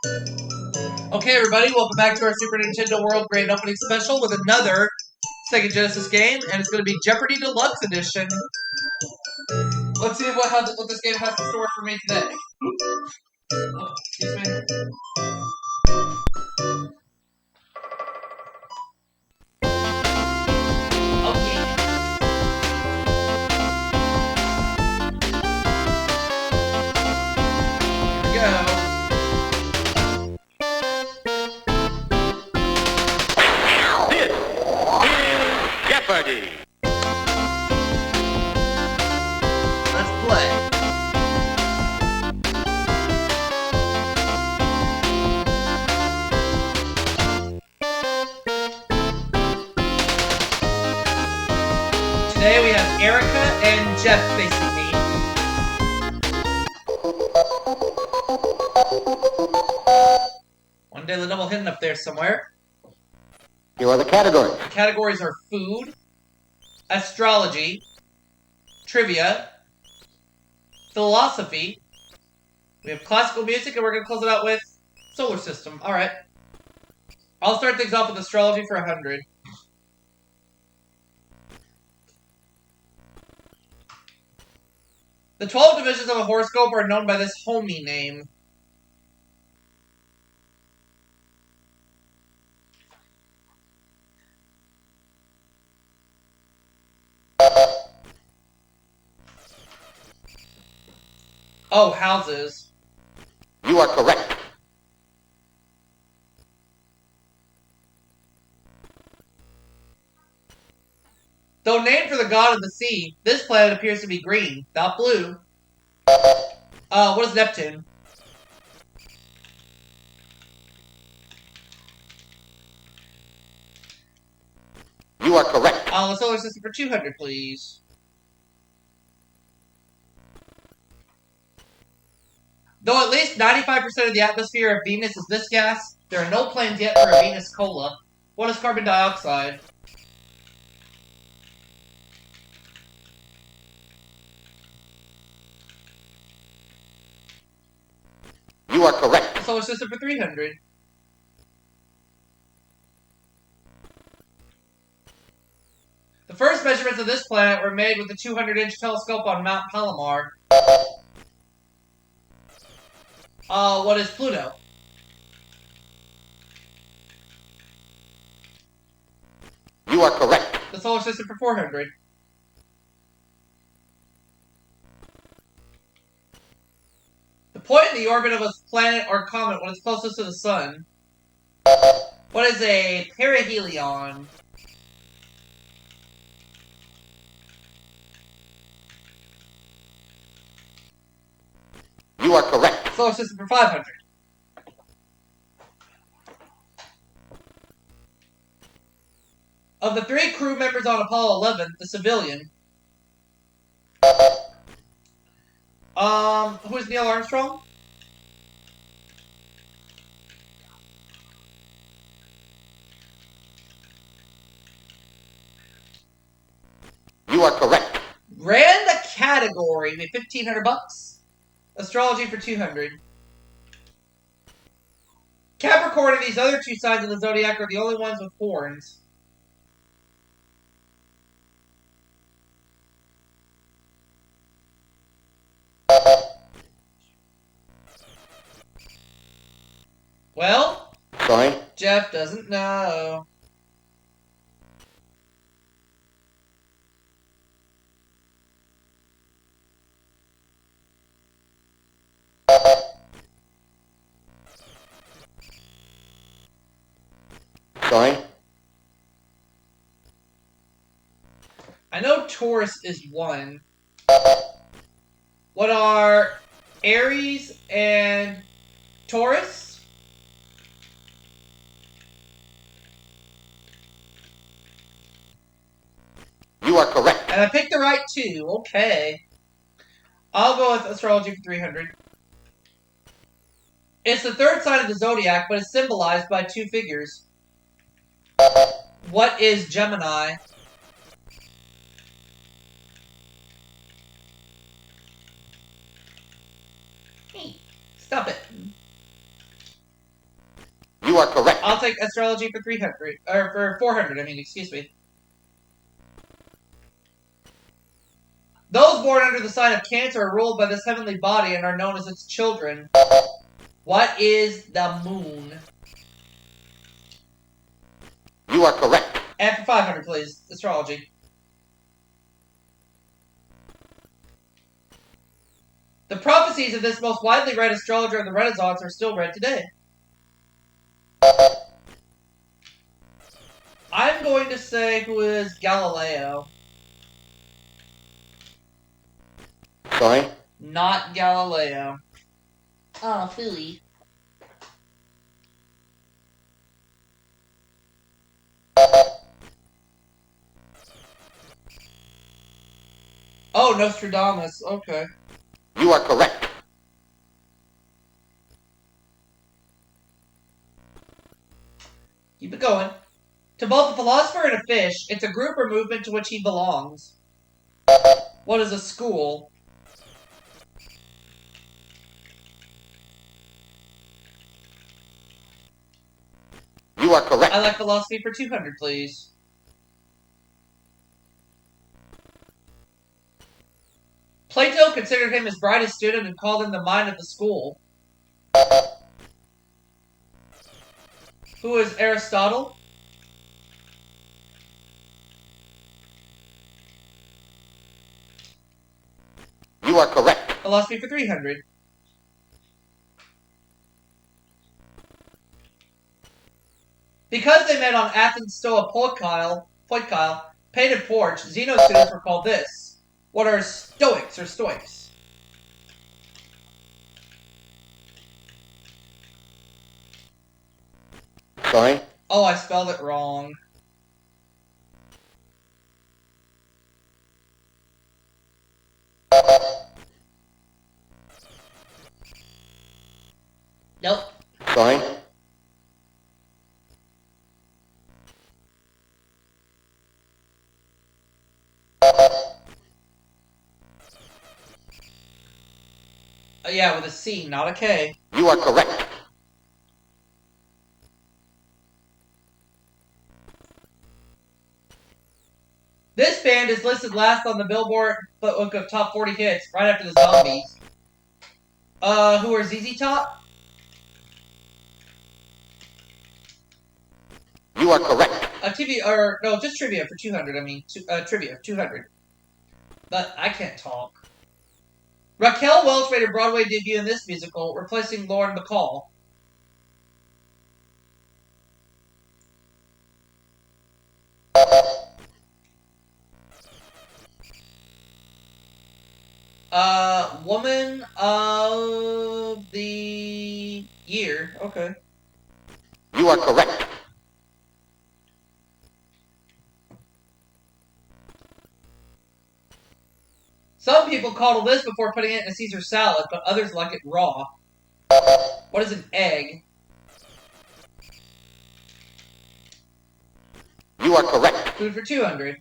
Okay, everybody, welcome back to our Super Nintendo World Grand Opening Special with another Sega Genesis game, and it's going to be Jeopardy Deluxe Edition. Let's see what this game has in store for me today. Oh, excuse me. Oh, yeah. Here we go. Jeopardy! Let's play. Today we have Erica and Jeff facing me. One day the double hidden up there somewhere. Here are the categories. The categories are food, astrology, trivia, philosophy. We have classical music, and we're going to close it out with solar system. All right. I'll start things off with astrology for 100. The 12 divisions of a horoscope are known by this homie name. Oh, houses. You are correct. Though named for the god of the sea, this planet appears to be green, not blue. What is Neptune? You are correct. The solar system for 200, please. Though at least 95% of the atmosphere of Venus is this gas, there are no plans yet for a Venus cola. What is carbon dioxide? You are correct. The solar system for 300. The first measurements of this planet were made with the 200-inch telescope on Mount Palomar. What is Pluto? You are correct. The solar system for 400. The point in the orbit of a planet or comet when it's closest to the sun. What is a perihelion? You are correct. Solar system for 500. Of the 3 crew members on Apollo 11, the civilian. Who is Neil Armstrong? You are correct. Ran the category, made 1,500 bucks. Astrology for 200. Capricorn and these other 2 signs of the zodiac are the only ones with horns. Well, Sorry. Jeff doesn't know. Sorry. I know Taurus is 1. What are Aries and Taurus? You are correct. And I picked the right 2. Okay. I'll go with astrology for 300. It's the 3rd sign of the zodiac, but it's symbolized by 2 figures. What is Gemini? Hey, stop it. You are correct. I'll take astrology for 300. Or for 400, I mean, excuse me. Those born under the sign of Cancer are ruled by this heavenly body and are known as its children. What is the moon? You are correct. And for 500, please. Astrology. The prophecies of this most widely read astrologer of the Renaissance are still read today. I'm going to say who is Galileo. Sorry? Not Galileo. Oh, phooey. Oh, Nostradamus. Okay. You are correct. Keep it going. To both a philosopher and a fish, it's a group or movement to which he belongs. What is a school? You are correct. I like philosophy for 200, please. Plato considered him his brightest student and called him the mind of the school. Who is Aristotle? You are correct. Philosophy for 300. Because they met on Athens' Stoa Poikile, painted porch, Zeno students were called this. What are Stoics or Stoics? Sorry? Oh, I spelled it wrong. Nope. Sorry? Yeah, with a C, not a K. You are correct. This band is listed last on the Billboard Book of Top 40 Hits, right after the Zombies. Who are ZZ Top? You are correct. Just trivia for 200. I mean, trivia, 200. But I can't talk. Raquel Welch made her Broadway debut in this musical, replacing Lauren Bacall. Woman of the Year. Okay. You are correct. Some people coddle this before putting it in a Caesar salad, but others like it raw. What is an egg? You are correct. Food for 200.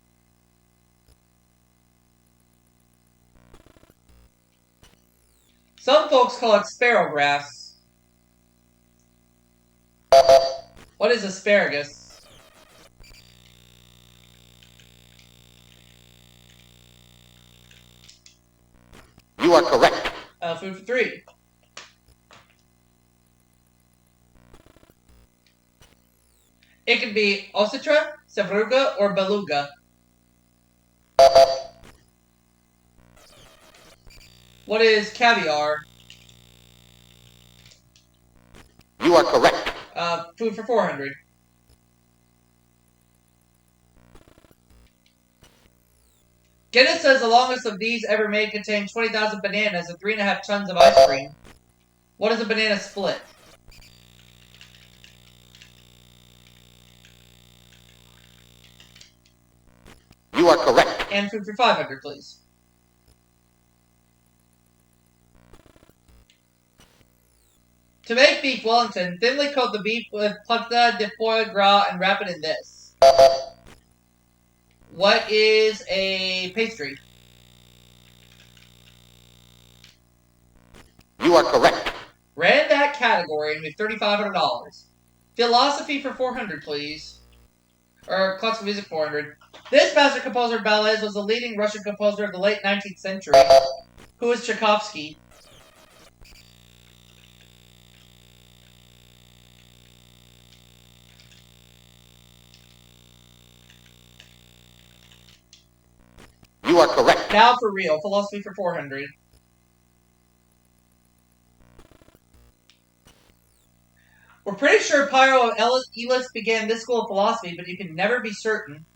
Some folks call it sparrowgrass. What is asparagus? You are correct. Food for 3. It can be ostra, sevruga, or beluga. What is caviar? You are correct. Food for 400. Guinness says the longest of these ever made contained 20,000 bananas and 3.5 tons of ice cream. What is a banana split? You are correct. And food for 500, please. To make beef Wellington, thinly coat the beef with pâte de foie gras and wrap it in this. What is a pastry? You are correct. Ran that category and made $3,500. Philosophy for 400, please. Or classical music 400. This master composer of ballets was the leading Russian composer of the late 19th century. Who is Tchaikovsky? You are correct. Now for real. Philosophy for 400. We're pretty sure Pyro of Elis began this school of philosophy, but you can never be certain.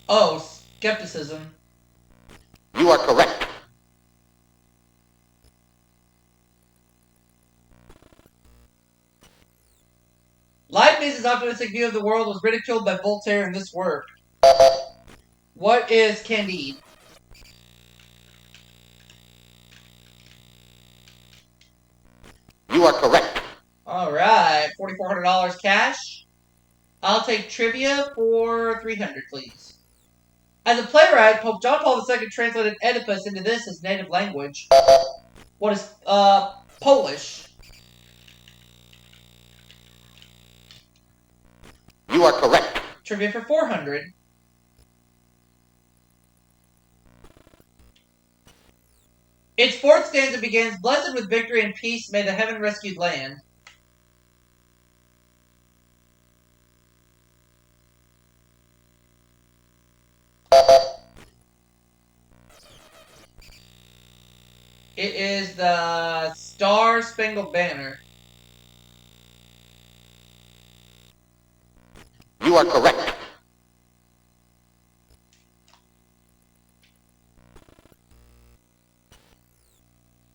Oh, skepticism. You are correct. Leibniz's optimistic view of the world was ridiculed by Voltaire in this work. What is Candide? You are correct. Alright, $4,400 cash. I'll take trivia for 300, please. As a playwright, Pope John Paul II translated Oedipus into his native language. What is, Polish? You are correct. Trivia for 400. Its fourth stanza begins, "Blessed with victory and peace, may the heaven-rescued land." It is the Star-Spangled Banner. You are correct.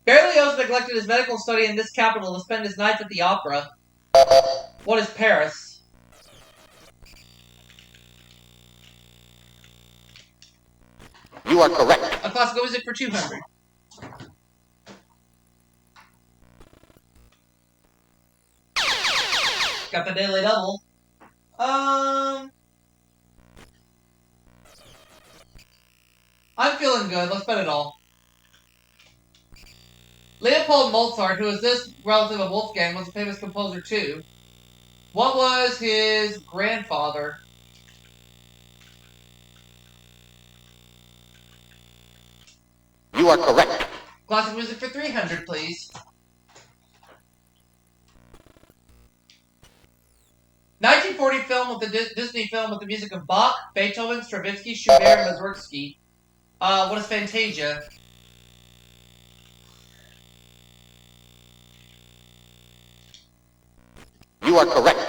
Berlioz neglected his medical study in this capital to spend his nights at the opera. What is Paris? You are correct. A classical music for 200. Got the daily double. I'm feeling good. Let's bet it all. Leopold Mozart, who is this relative of Wolfgang, was a famous composer too. What was his grandfather? You are correct. Classic music for 300, please. 1940 film with the Disney film with the music of Bach, Beethoven, Stravinsky, Schubert, and Mussorgsky. What is Fantasia? You are correct.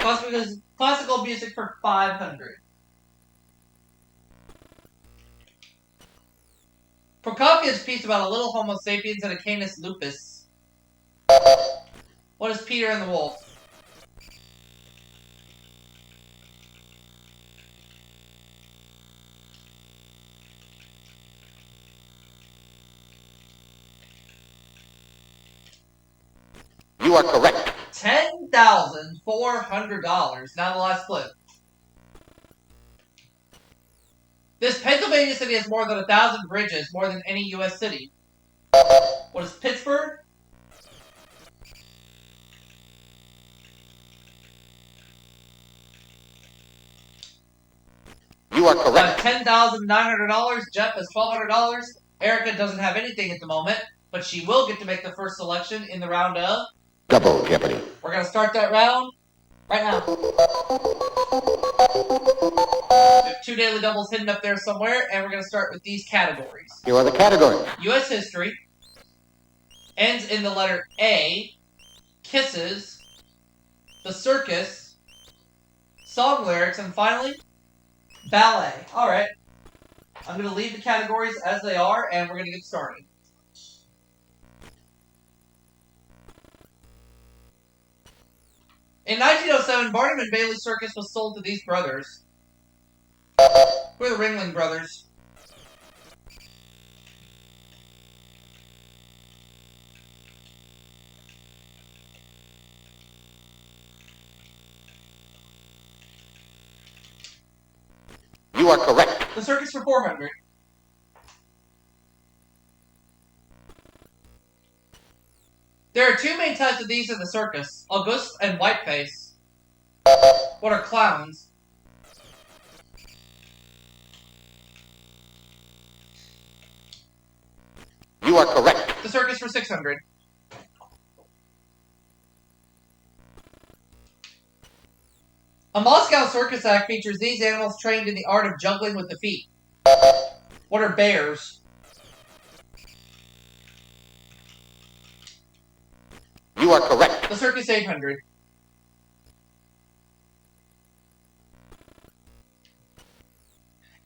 Classical music for 500. Prokofiev's piece about a little Homo sapiens and a Canis lupus. What is Peter and the Wolf? You are correct. $10,400. Now the last flip. This Pennsylvania city has more than 1,000 bridges, more than any U.S. city. What is Pittsburgh? You are correct. $10,900. Jeff has $1,200. Erica doesn't have anything at the moment, but she will get to make the first selection in the round of Double Jeopardy. We're going to start that round right now. We have 2 daily doubles hidden up there somewhere, and we're going to start with these categories. Here are the categories. U.S. history, ends in the letter A, kisses, the circus, song lyrics, and finally, ballet. All right. I'm going to leave the categories as they are, and we're going to get started. In 1907, Barnum and Bailey Circus was sold to these brothers. Who are the Ringling Brothers? You are correct. The circus for 400. There are two main types of these in the circus, August and Whiteface. What are clowns? You are correct. The circus for 600. A Moscow circus act features these animals trained in the art of juggling with the feet. What are bears? You are correct. The circus 800.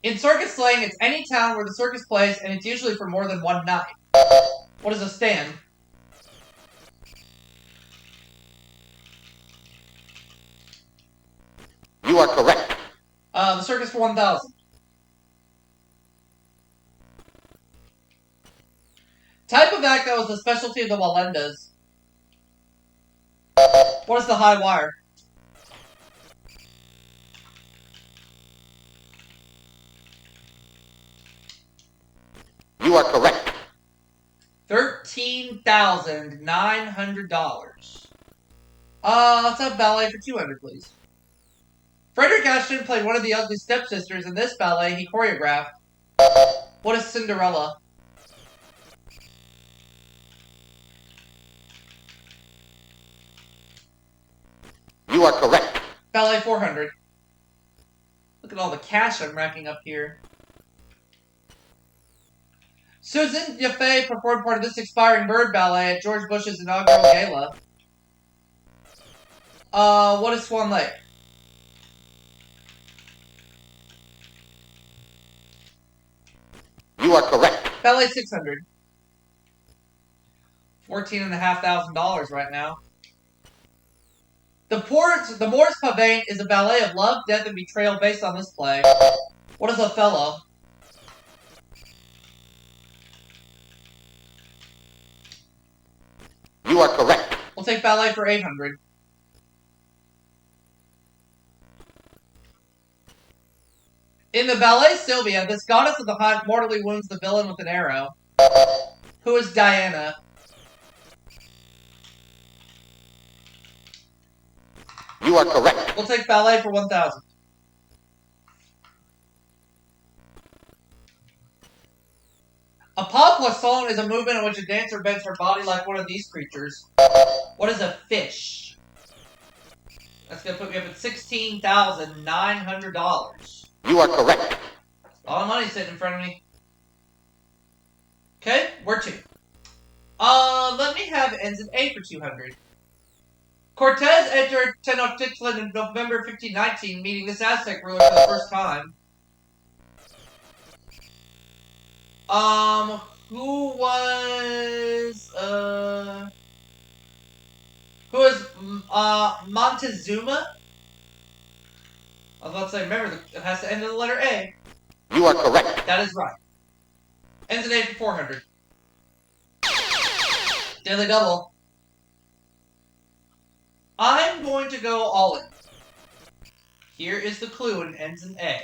In circus slang, it's any town where the circus plays, and it's usually for more than one night. What is a stand? You are correct. The circus for 1,000. Type of act that was the specialty of the Walendas. What is the high wire? You are correct. $13,900. Let's have ballet for 200, please. Frederick Ashton played one of the ugly stepsisters in this ballet he choreographed. What is Cinderella? You are correct. Ballet 400. Look at all the cash I'm racking up here. Susan Yaffe performed part of this expiring bird ballet at George Bush's inaugural gala. What is Swan Lake? You are correct. Ballet 600. $14,500 right now. The Moors Pavane is a ballet of love, death, and betrayal based on this play. What is Othello? You are correct. We'll take ballet for 800. In the ballet Sylvia, this goddess of the hunt mortally wounds the villain with an arrow. Who is Diana? You are correct. We'll take ballet for 1,000. A pas poisson is a movement in which a dancer bends her body like one of these creatures. What is a fish? That's going to put me up at $16,900. You are correct. A lot of money sitting in front of me. Okay, where to? Let me have ends in A for 200. Cortez entered Tenochtitlan in November 1519, meeting this Aztec ruler for the first time. Who was Montezuma? I was about to say, remember, it has to end in the letter A. You are correct. That is right. Ends in A for 400. Daily double. I'm going to go all in. Here is the clue and ends in A.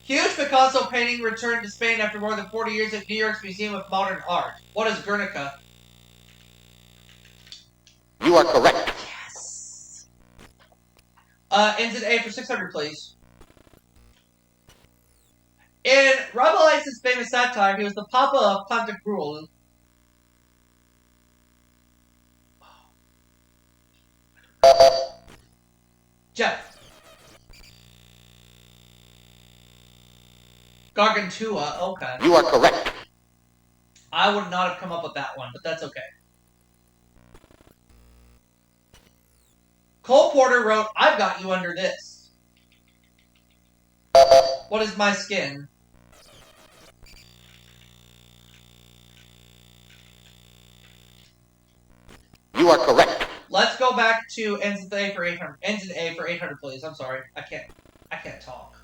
Huge Picasso painting returned to Spain after more than 40 years at New York's Museum of Modern Art. What is Guernica? You are correct. Yes. Ends in A for 600, please. In Rabelais' famous satire, he was the Papa of Pantagruel. Jeff. Gargantua, okay. You are correct. I would not have come up with that one, but that's okay. Cole Porter wrote, I've got you under this. What is my skin? You are correct. Let's go back to ends in A for 800. Ends in A for 800, please. I'm sorry. I can't talk.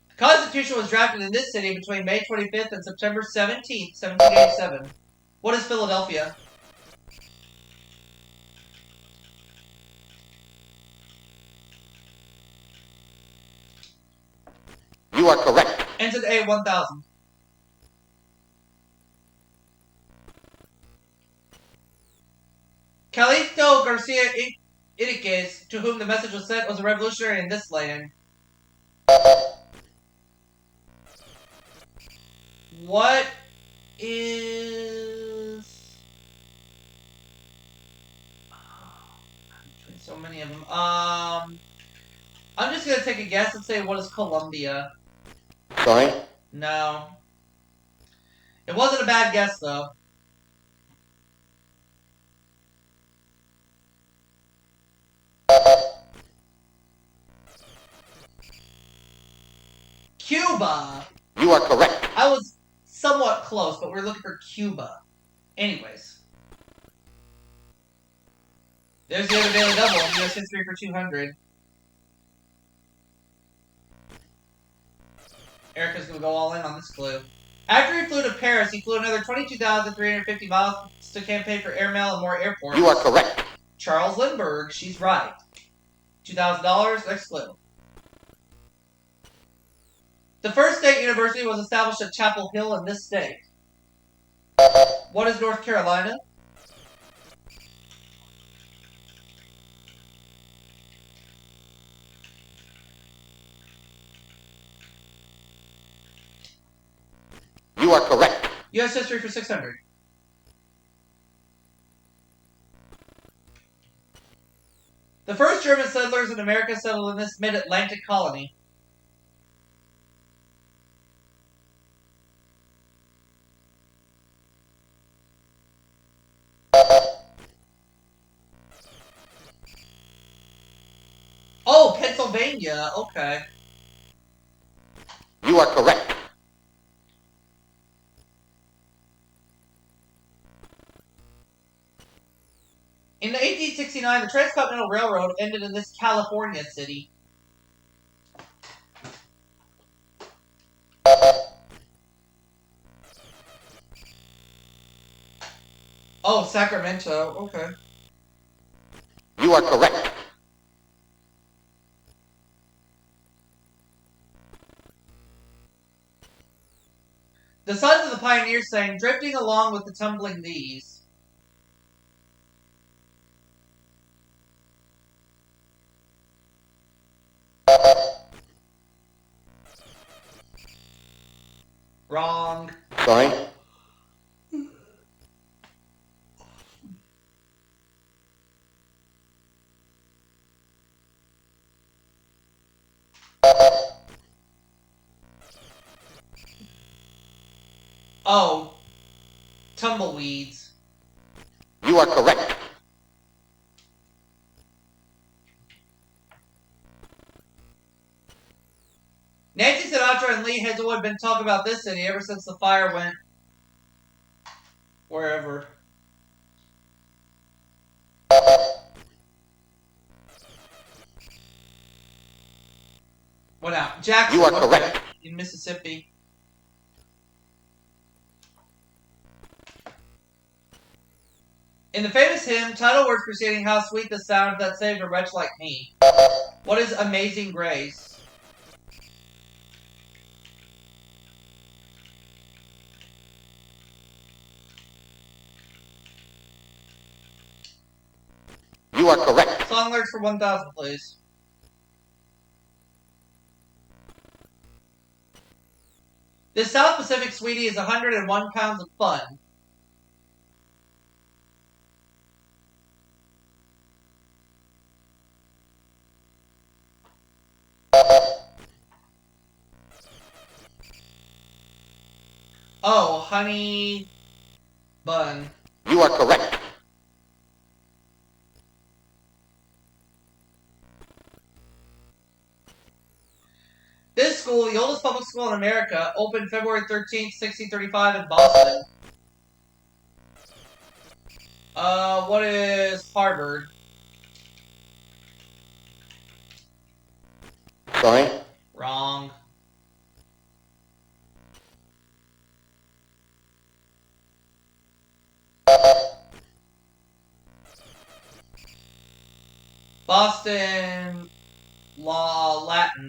The Constitution was drafted in this city between May 25th and September 17th, 1787. What is Philadelphia? You are correct. Ends in A1000. Calixto Garcia Iriquez, to whom the message was sent, was a revolutionary in this land. What is... Between so many of them. I'm just gonna take a guess and say, what is Colombia? Sorry? No. It wasn't a bad guess, though. Cuba! You are correct. I was somewhat close, but we're looking for Cuba. Anyways. There's the other daily double. U.S. history for 200. Erica's going to go all in on this clue. After he flew to Paris, he flew another 22,350 miles to campaign for airmail and more airports. You are correct. Charles Lindbergh. She's right. $2,000. Next clue. The first state university was established at Chapel Hill in this state. What is North Carolina? You are correct. U.S. history for 600. The first German settlers in America settled in this mid-Atlantic colony. Oh, Pennsylvania. Okay. You are correct. In 1869, the Transcontinental Railroad ended in this California city. Oh, Sacramento. Okay. You are correct. The Sons of the Pioneers sang, "Drifting Along with the Tumbling Leaves." Wrong. Sorry? Oh, tumbleweeds. You are correct. Nancy Sinatra and Lee Hazelwood have been talking about this city ever since the fire went wherever. What now? Jackson. You are correct. In Mississippi. In the famous hymn, title words preceding "How Sweet the Sound That Saved a Wretch Like Me." What is Amazing Grace? You are correct. Song lyrics for 1,000, please. This South Pacific sweetie is 101 pounds of fun. Oh, honey bun. You are correct. This school, the oldest public school in America, opened February 13th, 1635 in Boston. What is Harvard? Sorry? Wrong.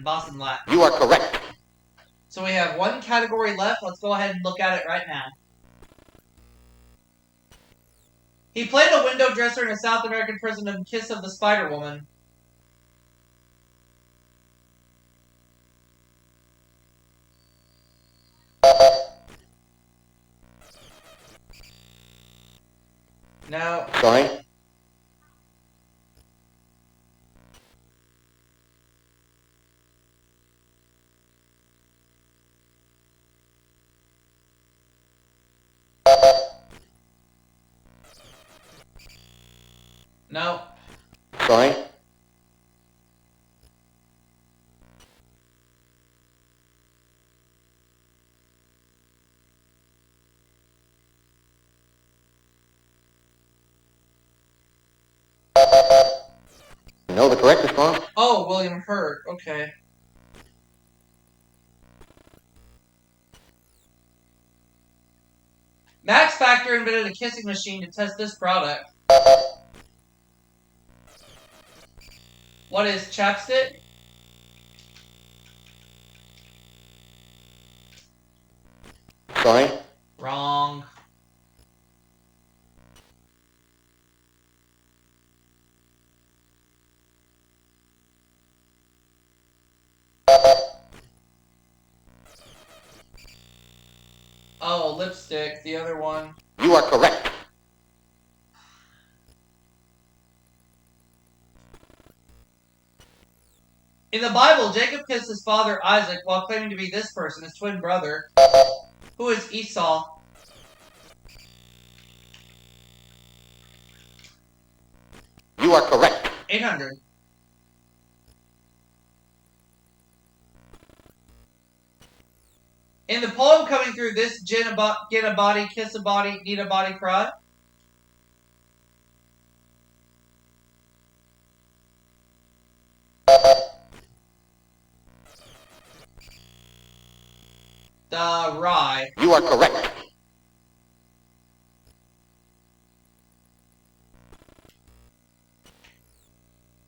Boston Latin. You are correct. So we have one category left. Let's go ahead and look at it right now. He played a window dresser in a South American prison in Kiss of the Spider Woman. No. Sorry. No. Sorry. No, the correct response. Oh, William Hurt. Okay. Max Factor invented a kissing machine to test this product. What is chapstick? Sorry. Wrong. Oh, lipstick, the other one. You are correct. In the Bible, Jacob kissed his father Isaac while claiming to be this person, his twin brother. Who is Esau? You are correct. 800. In the poem coming through this, get a body, kiss a body, need a body, cry. The rye. You are correct.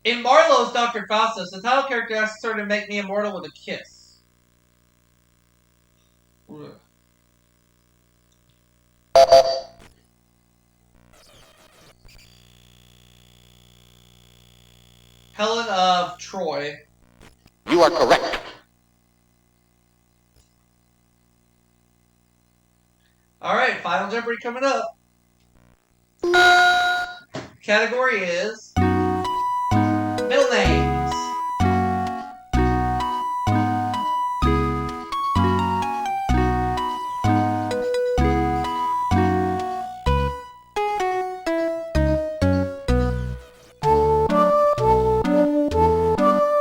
In Marlowe's Dr. Faustus, the title character asks her to make me immortal with a kiss. Ugh. Helen of Troy. You are correct. Alright, Final Jeopardy coming up. Category is middle names.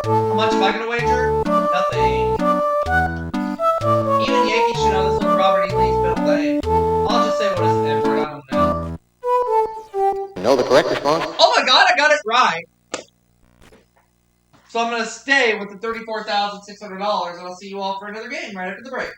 How much am I going to wager? Nothing. Even Yankee should know this was Robert E. Lee's middle name. I'll just say what is Edward, I don't know. No, the correct response. Oh my god, I got it right! So I'm going to stay with the $34,600, and I'll see you all for another game right after the break.